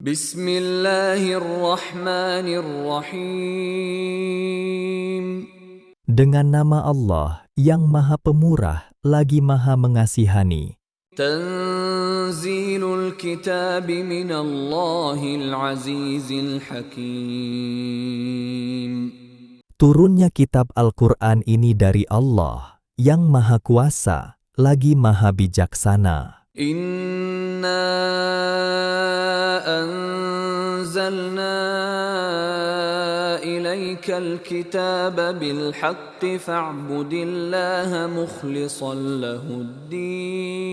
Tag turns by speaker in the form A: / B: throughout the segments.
A: Bismillahirrahmanirrahim.
B: Dengan nama Allah yang Maha Pemurah lagi Maha Mengasihani.
A: Tanzilul kitab minallahil azizil hakim.
B: Turunnya kitab Al-Quran ini dari Allah yang Maha Kuasa lagi Maha Bijaksana.
A: Inna anzalna ilaikal kitaba bil haqqi fa'budillaha mukhlishan lahuddin.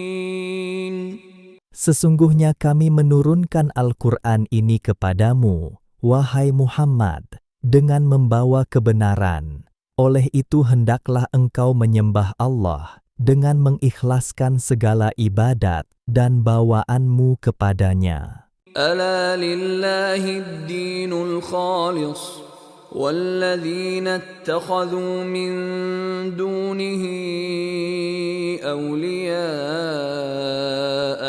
B: Sesungguhnya kami menurunkan Al-Quran ini kepadamu, wahai Muhammad, dengan membawa kebenaran. Oleh itu hendaklah engkau menyembah Allah dengan mengikhlaskan segala ibadat dan bawaanmu kepadanya.
A: Ala lillahi ad-dinul khalis walladzina ittakhadhu min dunihi awliya'a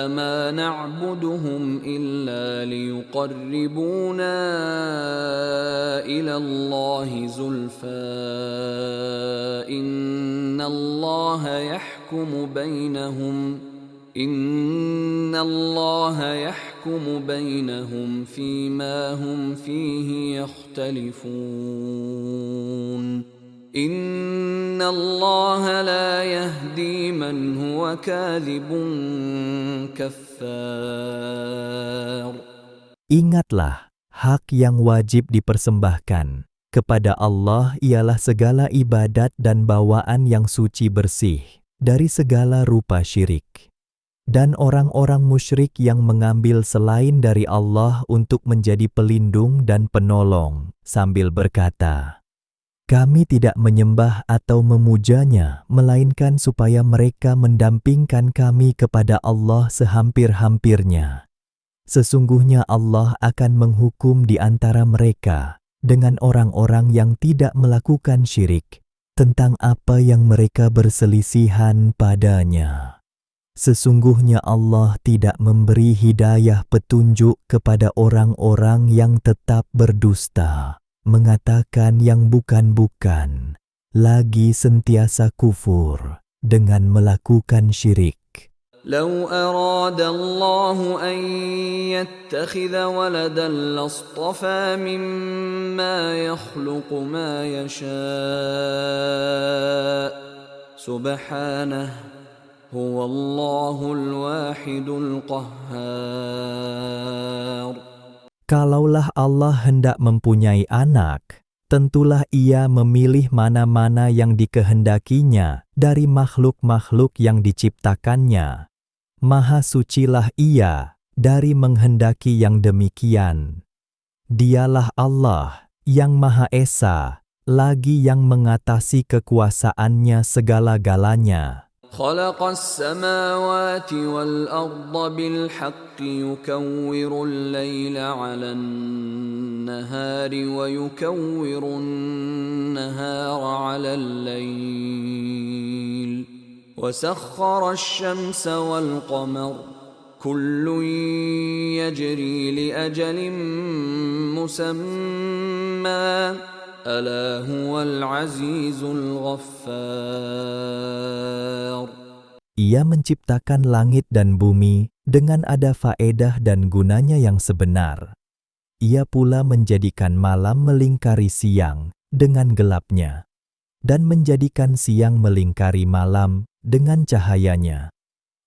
A: ma na'buduhum illa liyuqarribuna ila Allahi zulfa innallaha yahkumu bainahum fima hum fihi yakhtalifun. Innallaha la yahdi man huwa kadhibun kaffar.
B: Ingatlah, hak yang wajib dipersembahkan kepada Allah ialah segala ibadat dan bawaan yang suci bersih dari segala rupa syirik. Dan orang-orang musyrik yang mengambil selain dari Allah untuk menjadi pelindung dan penolong, sambil berkata, "Kami tidak menyembah atau memujanya, melainkan supaya mereka mendampingkan kami kepada Allah sehampir-hampirnya. Sesungguhnya Allah akan menghukum di antara mereka dengan orang-orang yang tidak melakukan syirik tentang apa yang mereka berselisihan padanya. Sesungguhnya Allah tidak memberi hidayah petunjuk kepada orang-orang yang tetap berdusta, mengatakan yang bukan-bukan, lagi sentiasa kufur dengan melakukan syirik."
A: لو أراد الله أن يتخذ ولدا لاصطفى مما يخلق ما يشاء سبحانه هو الله الواحد القهار.
B: Kalaulah Allah hendak mempunyai anak, tentulah Ia memilih mana-mana yang dikehendakinya dari makhluk-makhluk yang diciptakannya. Maha sucilah Ia dari menghendaki yang demikian. Dialah Allah yang Maha Esa, lagi yang mengatasi kekuasaannya segala-galanya.
A: خلق السماوات والأرض بالحق يكور الليل على النهار ويكور النهار على الليل وسخر الشمس والقمر كل يجري لأجل مسمى ألا هو العزيز الغفار.
B: Ia menciptakan langit dan bumi dengan ada faedah dan gunanya yang sebenar. Ia pula menjadikan malam melingkari siang dengan gelapnya, dan menjadikan siang melingkari malam dengan cahayanya.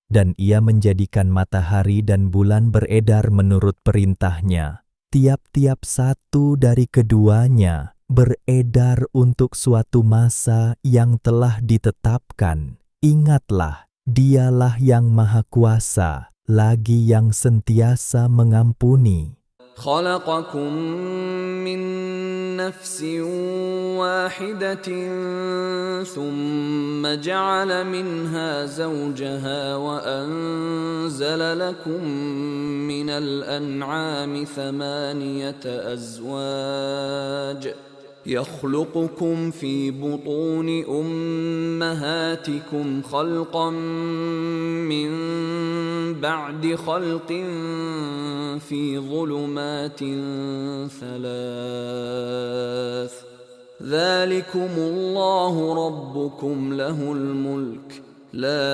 B: Dan Ia menjadikan matahari dan bulan beredar menurut perintahnya. Tiap-tiap satu dari keduanya beredar untuk suatu masa yang telah ditetapkan. Ingatlah, Dialah yang Maha Kuasa, lagi yang sentiasa mengampuni.
A: خلقكم من نفس واحدة ثم جعل منها زوجها وأنزل لكم من الأنعام ثمانية أزواج يخلقكم في بطون أمهاتكم خلقا من بعد خلق في ظلمات ثلاث ذلكم الله ربكم له الملك لا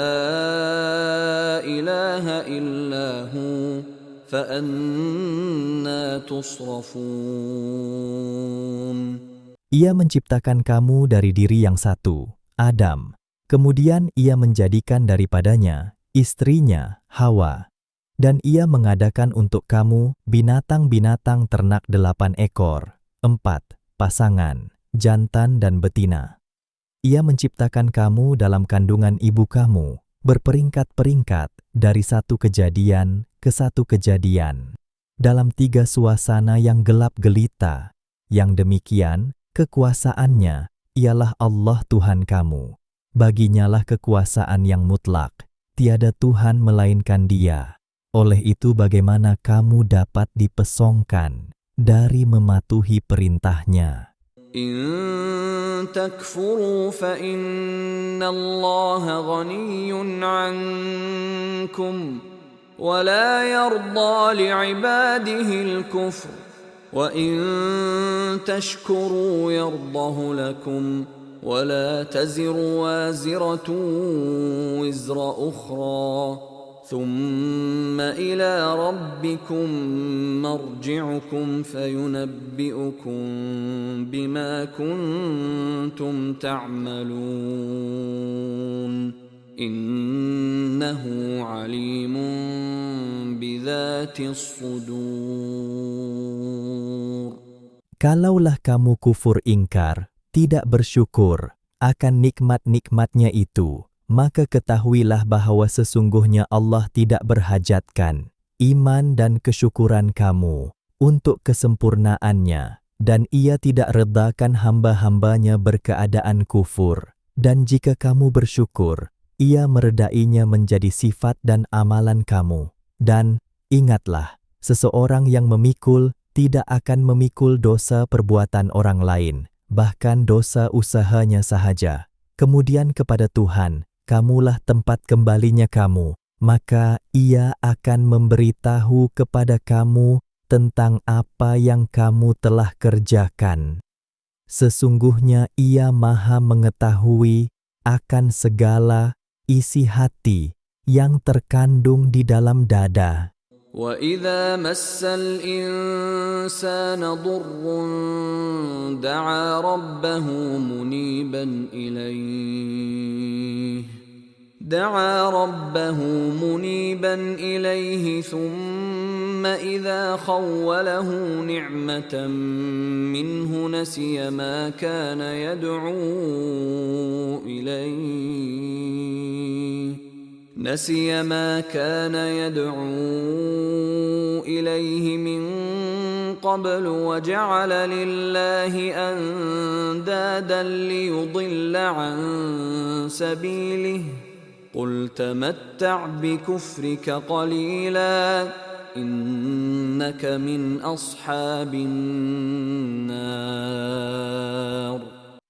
A: إله إلا هو فأنى تصرفون.
B: Ia menciptakan kamu dari diri yang satu, Adam. Kemudian ia menjadikan daripadanya istrinya, Hawa. Dan ia mengadakan untuk kamu binatang-binatang ternak 8 ekor, 4 pasangan, jantan dan betina. Ia menciptakan kamu dalam kandungan ibu kamu, berperingkat-peringkat dari satu kejadian ke satu kejadian, dalam 3 suasana yang gelap gelita. Yang demikian, kekuasaannya ialah Allah Tuhan kamu. Baginyalah kekuasaan yang mutlak, tiada Tuhan melainkan Dia. Oleh itu bagaimana kamu dapat dipesongkan dari mematuhi perintahnya?
A: In takfuru fa inna Allah ghaniyyun ankum wa la yarda li'ibadihi al-kufr wa in tashkuru yardahu lakum wa la taziru waziratun wizra ukhra ثم إلى ربكم مرجعكم فينبئكم بما كنتم تعملون إنه عليم بذات الصدور.
B: Kalaulah kamu kufur ingkar, tidak bersyukur akan nikmat-nikmatnya itu, maka ketahuilah bahwa sesungguhnya Allah tidak berhajatkan iman dan kesyukuran kamu untuk kesempurnaannya, dan Ia tidak redakan hamba-hambanya berkeadaan kufur. Dan jika kamu bersyukur, Ia meredainya menjadi sifat dan amalan kamu. Dan ingatlah, seseorang yang memikul tidak akan memikul dosa perbuatan orang lain, bahkan dosa usahanya sahaja. Kemudian kepada Tuhan, kamulah tempat kembalinya kamu, maka Ia akan memberitahu kepada kamu tentang apa yang kamu telah kerjakan. Sesungguhnya Ia Maha mengetahui akan segala isi hati yang terkandung di dalam dada.
A: وَإِذَا مَسَّ الْإِنسَانَ ضُرٌّ دَعَا رَبَّهُ مُنِيبًا إِلَيْهِ ثُمَّ إِذَا خَوَّلَهُ نِعْمَةً مِّنْهُ نَسِيَ مَا كَانَ يدعو إليه من قبل وجعل لله أندادا ليضل عن سبيله قل تمتع بكفرك قليلا إنك من أصحاب النار.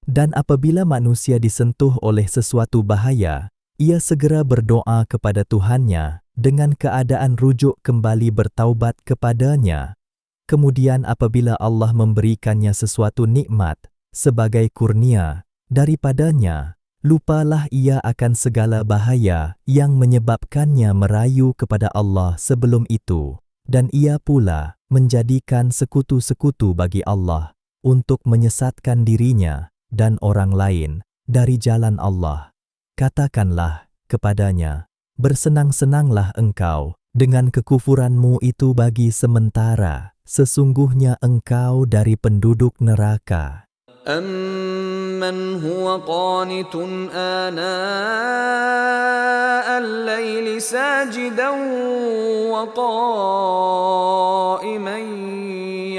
B: Dan apabila manusia disentuh oleh sesuatu bahaya, ia segera berdoa kepada Tuhannya dengan keadaan rujuk kembali bertaubat kepadanya. Kemudian apabila Allah memberikannya sesuatu nikmat sebagai kurnia daripadanya, lupalah ia akan segala bahaya yang menyebabkannya merayu kepada Allah sebelum itu. Dan ia pula menjadikan sekutu-sekutu bagi Allah untuk menyesatkan dirinya dan orang lain dari jalan Allah. Katakanlah kepadanya, bersenang-senanglah engkau dengan kekufuranmu itu bagi sementara, sesungguhnya engkau dari penduduk neraka.
A: أَمَّنْ هُوَ قَانِتٌ آنَاءَ اللَّيْلِ سَاجِدًا وَقَائِمًا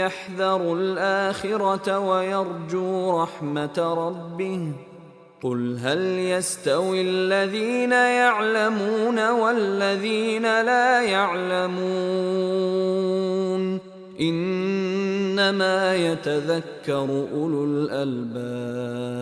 A: يَحْذَرُ الْآخِرَةَ وَيَرْجُو رَحْمَةَ رَبِّهِ قُلْ هَلْ يَسْتَوِي الَّذِينَ يَعْلَمُونَ وَالَّذِينَ لَا يَعْلَمُونَ إِنَّمَا إنما يتذكر أولو الألباب.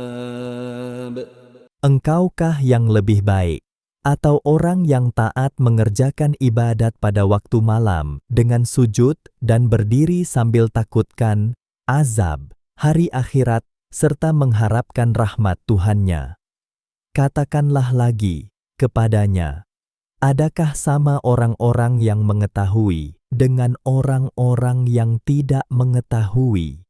B: Engkaukah yang lebih baik, atau orang yang taat mengerjakan ibadat pada waktu malam dengan sujud dan berdiri sambil takutkan azab hari akhirat serta mengharapkan rahmat Tuhannya? Katakanlah lagi kepadanya, adakah sama orang-orang yang mengetahui dengan orang-orang yang tidak mengetahui?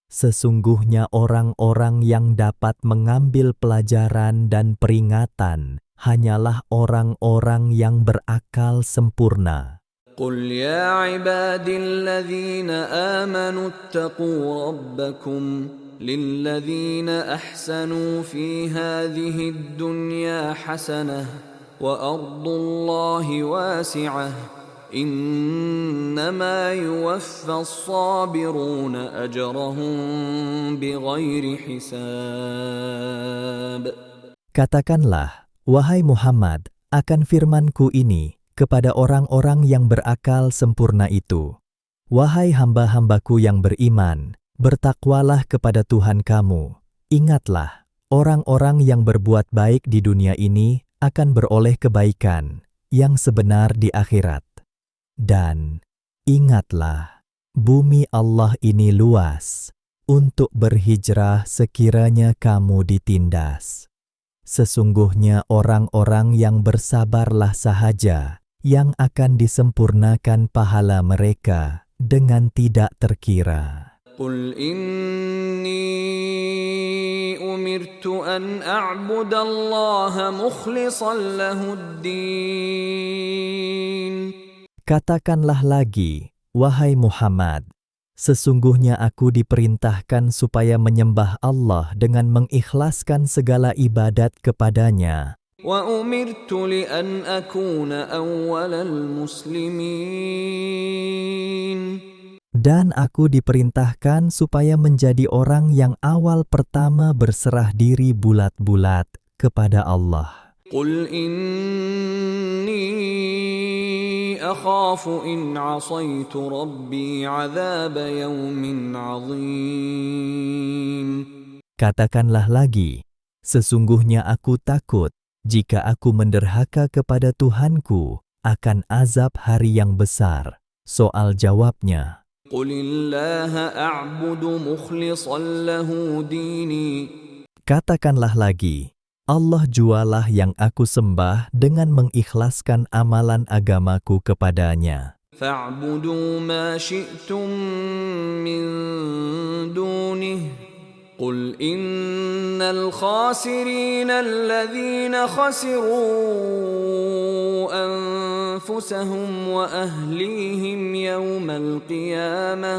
B: Sesungguhnya orang-orang yang dapat mengambil pelajaran dan peringatan hanyalah orang-orang yang berakal sempurna.
A: قل يا عبادي الذين آمنوا اتقوا ربكم للذين أحسنوا في هذه الدنيا حسنة وأرض الله واسعة إنما يوفى الصابرون أجرهم بغير حساب.
B: Katakanlah, wahai Muhammad, akan firmanku ini kepada orang-orang yang berakal sempurna itu. Wahai hamba-hambaku yang beriman, bertakwalah kepada Tuhan kamu. Ingatlah, orang-orang yang berbuat baik di dunia ini akan beroleh kebaikan yang sebenar di akhirat. Dan ingatlah, bumi Allah ini luas untuk berhijrah sekiranya kamu ditindas. Sesungguhnya orang-orang yang bersabarlah sahaja yang akan disempurnakan pahala mereka dengan tidak terkira.
A: قل إني أمرت أن أعبد الله مخلصا له الدين.
B: Katakanlah lagi, wahai Muhammad, sesungguhnya aku diperintahkan supaya menyembah Allah dengan mengikhlaskan segala ibadat kepadanya.
A: وأمرت لأن أكون أول المسلمين.
B: Dan aku diperintahkan supaya menjadi orang yang awal pertama berserah diri bulat-bulat kepada Allah.
A: قل إني أخاف إن عصيت ربي عذاب يوم عظيم.
B: Katakanlah lagi, sesungguhnya aku takut jika aku menderhaka kepada Tuhanku akan azab hari yang besar. Soal jawabnya,
A: قل الله أعبد مخلصا له ديني.
B: katakanlah lagi, Allah jualah yang aku sembah dengan mengikhlaskan amalan agamaku kepadanya.
A: فاعبدوا ما شئتم من دونه قل إن الخاسرين الذين خسروا أنفسهم وأهليهم يوم القيامة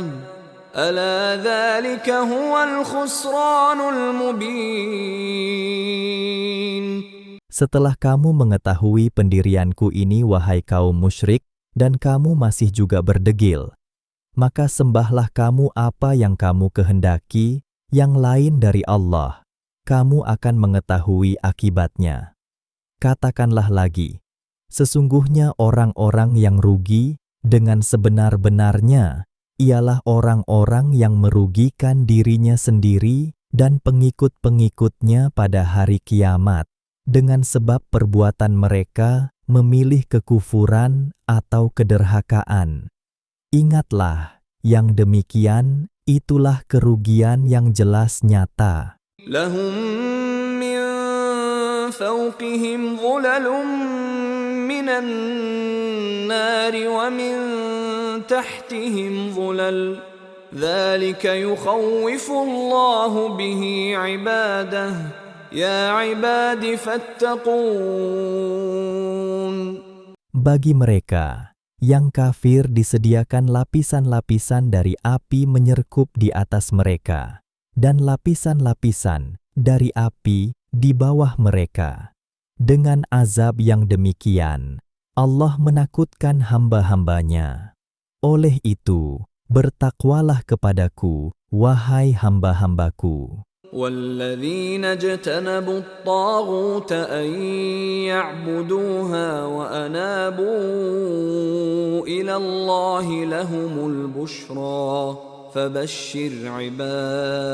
A: ألا ذلك هو الخسران المبين.
B: Setelah kamu mengetahui pendirianku ini, wahai kaum musyrik, dan kamu masih juga berdegil, maka sembahlah kamu apa yang kamu kehendaki, yang lain dari Allah. Kamu akan mengetahui akibatnya. Katakanlah lagi, sesungguhnya orang-orang yang rugi dengan sebenar-benarnya ialah orang-orang yang merugikan dirinya sendiri dan pengikut-pengikutnya pada hari kiamat, dengan sebab perbuatan mereka memilih kekufuran atau kederhakaan. Ingatlah, yang demikian itulah kerugian yang jelas nyata.
A: لهم من فوقهم ظلل من النار ومن تحتهم ظلل ذلك يخوف الله به عباده يا عباد فاتقون.
B: Bagi mereka yang kafir disediakan lapisan-lapisan dari api menyerkup di atas mereka, dan lapisan-lapisan dari api di bawah mereka. Dengan azab yang demikian, Allah menakutkan hamba-hambanya. Oleh itu, bertakwalah kepadaku, wahai hamba-hambaku.
A: والذين اجتنبوا الطاغوت أن يعبدوها وأنابوا إلى الله لهم البشرى فبشر عباد.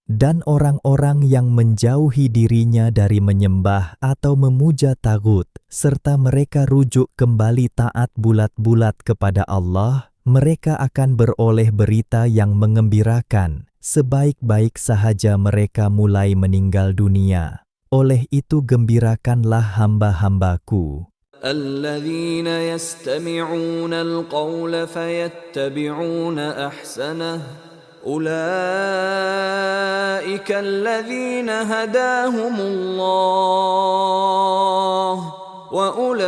B: Dan orang-orang yang menjauhi dirinya dari menyembah atau memuja tagut, serta mereka rujuk kembali taat bulat-bulat kepada Allah, mereka akan beroleh berita yang mengembirakan, sebaik-baik sahaja mereka mulai meninggal dunia. Oleh itu gembirakanlah hamba-hambaku.
A: الذين يستمعون القول فيتبعون أحسنه أولئك الذين هداهم الله وأولئك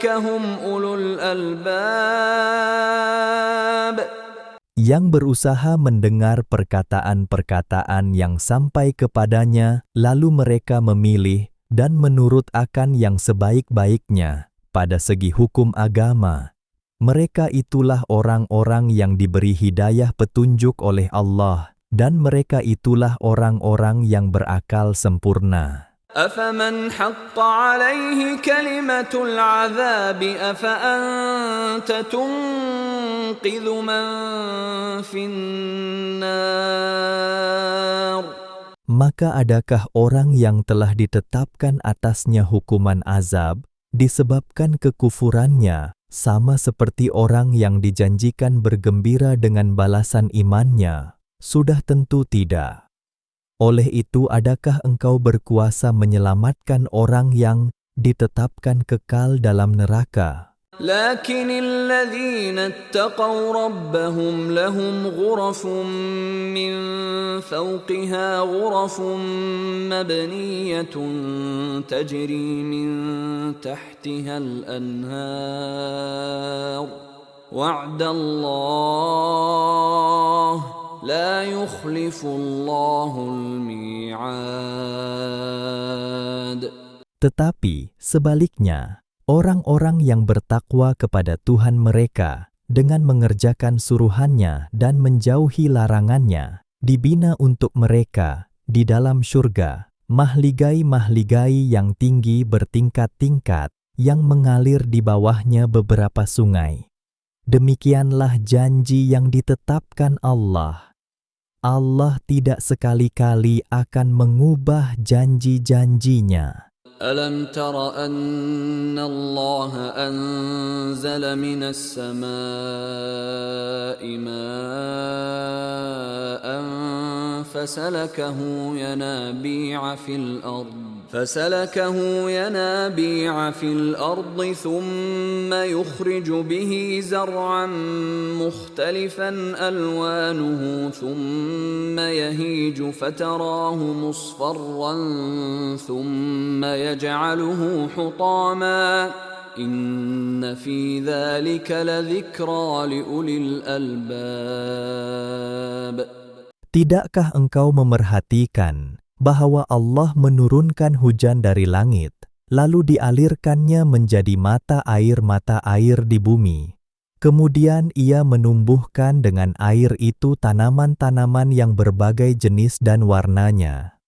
A: هم أولو الألباب.
B: Yang berusaha mendengar perkataan-perkataan yang sampai kepadanya, lalu mereka memilih dan menurut akan yang sebaik-baiknya pada segi hukum agama. Mereka itulah orang-orang yang diberi hidayah petunjuk oleh Allah, dan mereka itulah orang-orang yang berakal sempurna.
A: أفمن حق عليه كلمة العذاب أفأنت تنقذ من في النار.
B: Maka adakah orang yang telah ditetapkan atasnya hukuman azab disebabkan kekufurannya, sama seperti orang yang dijanjikan bergembira dengan balasan imannya? Sudah tentu tidak. Oleh itu, adakah engkau berkuasa menyelamatkan orang yang ditetapkan kekal dalam neraka?
A: لكن الذين اتقوا ربهم لهم غرف من فوقها غرف مبنية تجري من تحتها الأنهار وعد الله لا يخلف الله الميعاد.
B: Tetapi sebaliknya, orang-orang yang bertakwa kepada Tuhan mereka dengan mengerjakan suruhannya dan menjauhi larangannya, dibina untuk mereka di dalam syurga mahligai-mahligai yang tinggi bertingkat-tingkat yang mengalir di bawahnya beberapa sungai. Demikianlah janji yang ditetapkan Allah. Allah tidak sekali-kali akan mengubah janji-janjinya.
A: ألم تر أن الله أنزل من السماء ماء فسلكه ينابيع في الأرض ثم يخرج به زرعا مختلفا ألوانه ثم يهيج فتراه مصفرا ثم يجعله حطاما إن في ذلك لذكرى لأولي الألباب.
B: Tidakkah engkau memerhatikan bahwa Allah menurunkan hujan dari langit, lalu dialirkannya menjadi mata air di bumi. Kemudian ia menumbuhkan dengan air itu tanaman-tanaman yang berbagai jenis dan warnanya.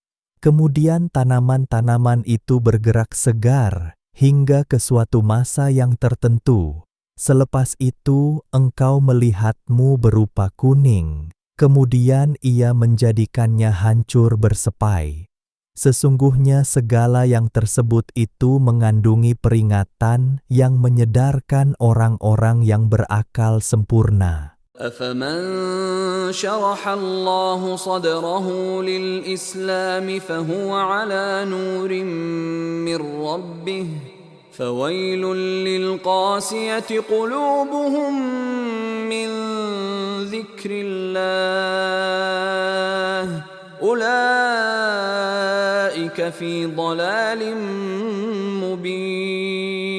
B: Kemudian tanaman-tanaman itu bergerak segar hingga ke suatu masa yang tertentu. Selepas itu engkau melihatmu berupa kuning. Kemudian ia menjadikannya hancur bersepai. Sesungguhnya segala yang tersebut itu mengandungi peringatan yang menyedarkan orang-orang yang berakal sempurna.
A: أفمن شرح الله صدره للإسلام فهو على نور من ربه فويل للقاسية قلوبهم من ذكر الله أولئك في ضلال مبين.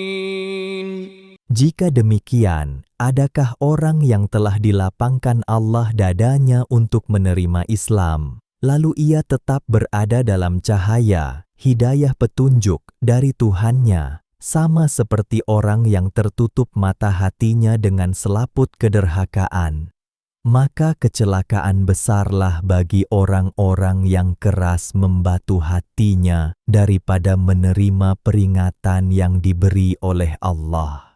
B: Jika demikian, adakah orang yang telah dilapangkan Allah dadanya untuk menerima Islam, lalu ia tetap berada dalam cahaya, hidayah petunjuk dari Tuhannya, sama seperti orang yang tertutup mata hatinya dengan selaput kederhakaan? Maka kecelakaan besarlah bagi orang-orang yang keras membatu hatinya daripada menerima peringatan yang diberi oleh Allah.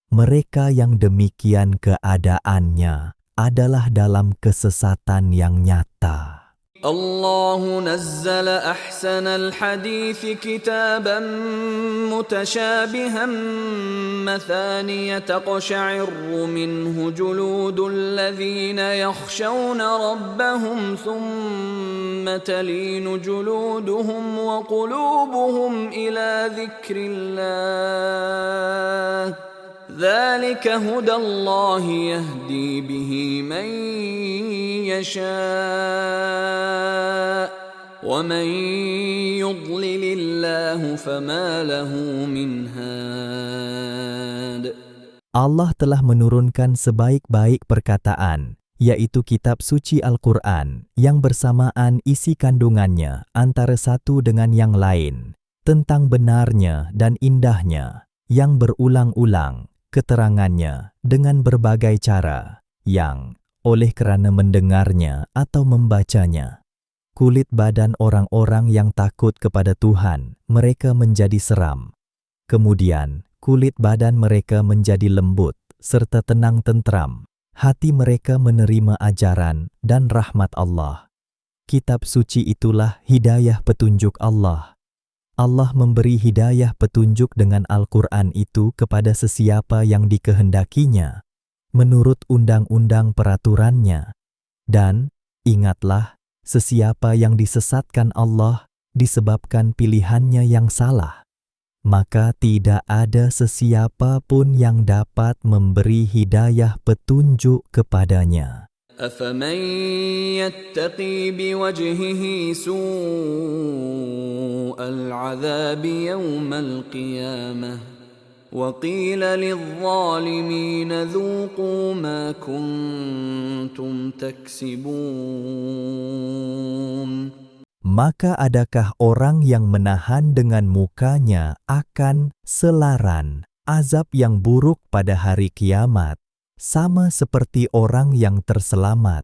B: Mereka yang demikian keadaannya adalah dalam kesesatan yang nyata.
A: الله نزل أحسن الحديث كتابا متشابها مثانية تقشعر منه جلود الذين يخشون ربهم ثم تلين جلودهم وقلوبهم إلى ذكر الله ذلك هدى الله يهدي به من يشاء ومن يضلل الله فما له من هاد.
B: Allah telah menurunkan sebaik-baik perkataan, yaitu kitab suci Al-Quran, yang bersamaan isi kandungannya antara satu dengan yang lain, tentang benarnya dan indahnya, yang berulang-ulang, keterangannya dengan berbagai cara, yang, oleh kerana mendengarnya atau membacanya, kulit badan orang-orang yang takut kepada Tuhan, mereka menjadi seram. Kemudian, kulit badan mereka menjadi lembut, serta tenang tentram. Hati mereka menerima ajaran dan rahmat Allah. Kitab suci itulah hidayah petunjuk Allah. Allah memberi hidayah petunjuk dengan Al-Quran itu kepada sesiapa yang dikehendakinya, menurut undang-undang peraturannya. Dan, ingatlah, sesiapa yang disesatkan Allah disebabkan pilihannya yang salah, maka tidak ada sesiapa pun yang dapat memberi hidayah petunjuk kepadanya.
A: أفمن يتقي بوجهه سوء العذاب يوم القيامة وقيل للظالمين ذوقوا ما كنتم تكسبون.
B: Maka adakah orang yang menahan dengan mukanya akan selaran azab yang buruk pada hari kiamat, sama seperti orang yang terselamat.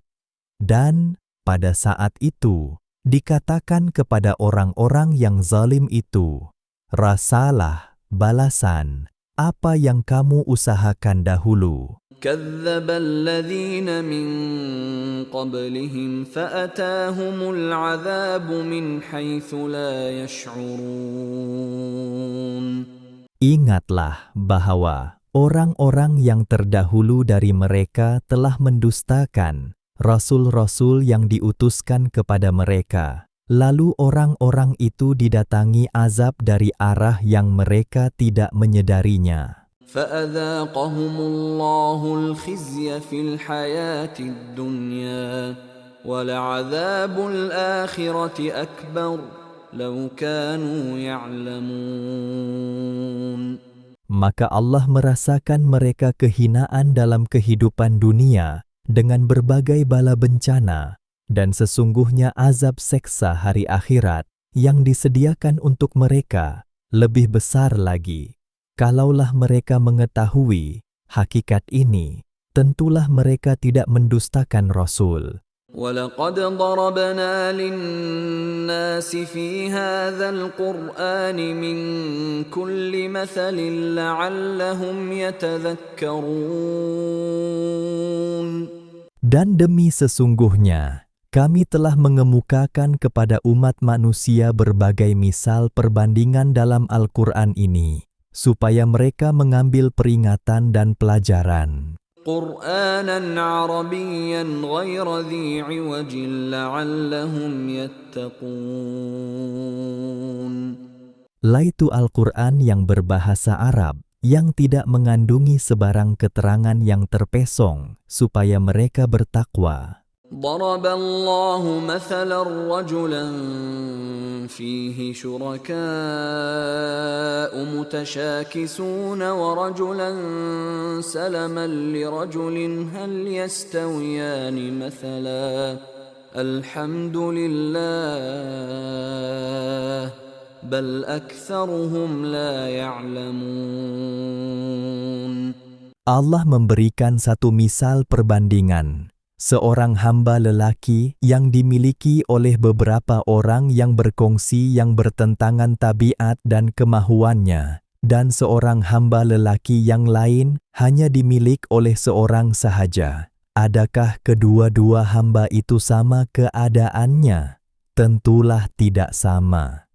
B: Dan pada saat itu dikatakan kepada orang-orang yang zalim itu, rasalah balasan apa yang kamu usahakan dahulu.
A: كذب الذين من قبلهم فأتاهم العذاب من حيث لا يشعرون.
B: Ingatlah bahwa orang-orang yang terdahulu dari mereka telah mendustakan rasul-rasul yang diutuskan kepada mereka. Lalu orang-orang itu didatangi azab dari arah yang mereka tidak menyadarinya.
A: فأذاقهم الله الخزي في الحياة الدنيا ولعذاب الآخرة أكبر لو كانوا يعلمون.
B: Maka Allah merasakan mereka kehinaan dalam kehidupan dunia dengan berbagai bala bencana, dan sesungguhnya azab seksa hari akhirat yang disediakan untuk mereka lebih besar lagi. Kalaulah mereka mengetahui hakikat ini, tentulah mereka tidak mendustakan Rasul.
A: وَلَقَدْ ضَرَبْنَا لِلنَّاسِ فِي هَذَا الْقُرْآنِ مِنْ كُلِّ مَثَلٍ لَعَلَّهُمْ يَتَذَكَّرُونَ.
B: Dan demi sesungguhnya, kami telah mengemukakan kepada umat manusia berbagai misal perbandingan dalam Al-Quran ini, supaya mereka mengambil peringatan dan pelajaran.
A: قُرْآنًا عَرَبِيًّا غَيْرَ ذِي عِوَجٍ لَعَلَّهُمْ يَتَّقُونَ.
B: Laitu Al-Quran yang berbahasa Arab, yang tidak mengandungi sebarang keterangan yang terpesong, supaya mereka bertakwa.
A: ضرب الله مثلا رجلا فيه شركاء متشاكسون ورجلا سلما لرجل هل يستويان مثلا الحمد لله بل أكثرهم لا يعلمون.
B: Allah memberikan satu misal perbandingan. Seorang hamba lelaki yang dimiliki oleh beberapa orang yang berkongsi yang bertentangan tabiat dan kemahuannya, dan seorang hamba lelaki yang lain hanya dimiliki oleh seorang sahaja. Adakah kedua-dua hamba itu sama keadaannya? Tentulah tidak sama.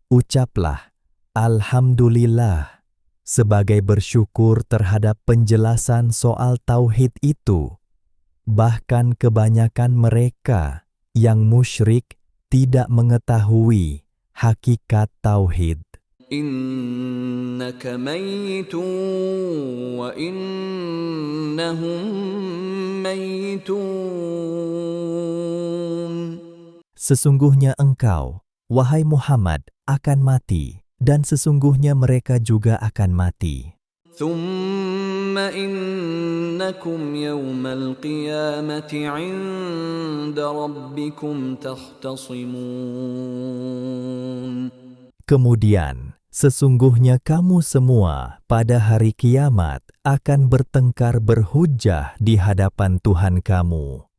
B: Ucaplah, Alhamdulillah, sebagai bersyukur terhadap penjelasan soal tauhid itu. Bahkan kebanyakan mereka yang musyrik tidak mengetahui hakikat tauhid.
A: Innaka mayyitun wa innahum mayyitun.
B: Sesungguhnya engkau, wahai Muhammad, akan mati, dan sesungguhnya mereka juga akan mati.
A: Thumma innakum yawmal qiyamati 'inda rabbikum takhtasimun.
B: Kemudian, sesungguhnya kamu semua pada hari kiamat akan bertengkar berhujjah di hadapan Tuhan kamu.